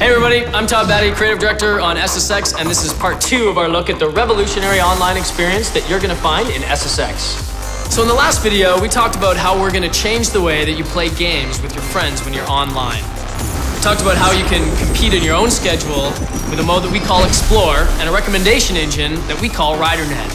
Hey everybody, I'm Todd Batty, Creative Director on SSX, and this is part 2 of our look at the revolutionary online experience that you're gonna find in SSX. So in the last video, we talked about how we're gonna change the way that you play games with your friends when you're online. We talked about how you can compete in your own schedule with a mode that we call Explore and a recommendation engine that we call RiderNet.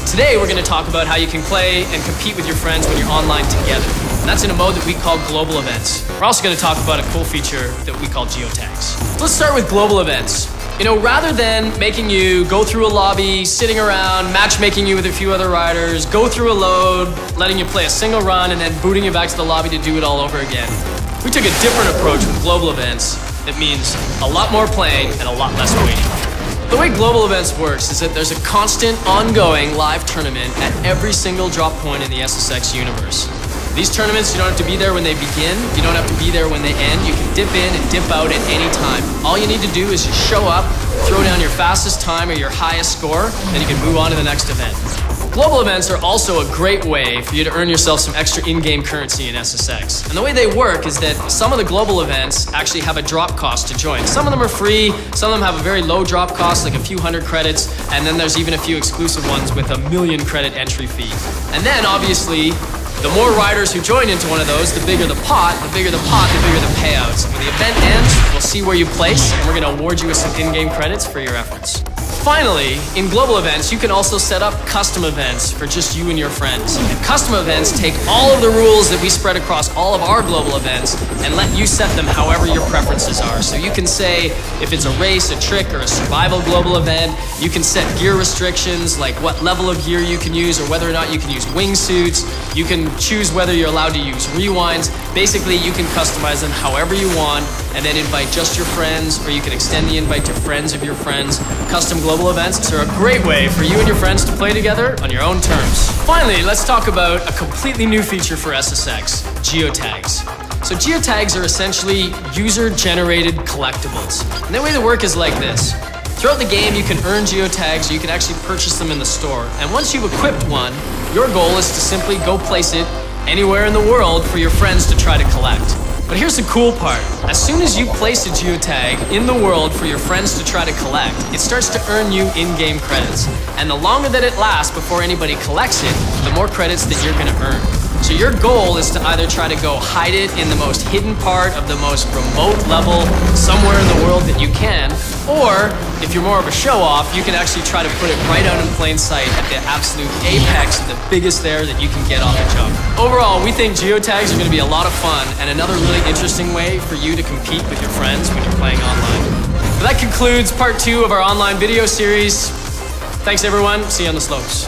Today, we're gonna talk about how you can play and compete with your friends when you're online together. And that's in a mode that we call Global Events. We're also gonna talk about a cool feature that we call Geotags. Let's start with Global Events. You know, rather than making you go through a lobby, sitting around, matchmaking you with a few other riders, go through a load, letting you play a single run, and then booting you back to the lobby to do it all over again, we took a different approach with Global Events. It means a lot more playing and a lot less waiting. The way Global Events works is that there's a constant, ongoing live tournament at every single drop point in the SSX universe. These tournaments, you don't have to be there when they begin, you don't have to be there when they end, you can dip in and dip out at any time. All you need to do is just show up, throw down your fastest time or your highest score, then you can move on to the next event. Global events are also a great way for you to earn yourself some extra in-game currency in SSX. And the way they work is that some of the global events actually have a drop cost to join. Some of them are free, some of them have a very low drop cost, like a few hundred credits, and then there's even a few exclusive ones with a 1,000,000 credit entry fee. And then, obviously, the more riders who join into one of those, the bigger the pot, the bigger the payouts. And when the event ends, we'll see where you place, and we're gonna award you with some in-game credits for your efforts. Finally, in global events, you can also set up custom events for just you and your friends. And custom events take all of the rules that we spread across all of our global events and let you set them however your preferences are. So you can say if it's a race, a trick, or a survival global event, you can set gear restrictions like what level of gear you can use or whether or not you can use wingsuits. You can choose whether you're allowed to use rewinds. Basically, you can customize them however you want and then invite just your friends, or you can extend the invite to friends of your friends. Custom global events are a great way for you and your friends to play together on your own terms. Finally, let's talk about a completely new feature for SSX, Geotags. So Geotags are essentially user-generated collectibles. And the way they work is like this. Throughout the game, you can earn Geotags, or you can actually purchase them in the store. And once you've equipped one, your goal is to simply go place it anywhere in the world for your friends to try to collect. But here's the cool part. As soon as you place a geotag in the world for your friends to try to collect, it starts to earn you in-game credits. And the longer that it lasts before anybody collects it, the more credits that you're gonna earn. So your goal is to either try to go hide it in the most hidden part of the most remote level somewhere in the world that you can, or if you're more of a show-off, you can actually try to put it right out in plain sight at the absolute apex of the biggest there that you can get off the jump. Overall, we think geotags are going to be a lot of fun and another really interesting way for you to compete with your friends when you're playing online. So that concludes part 2 of our online video series. Thanks everyone, see you on the slopes.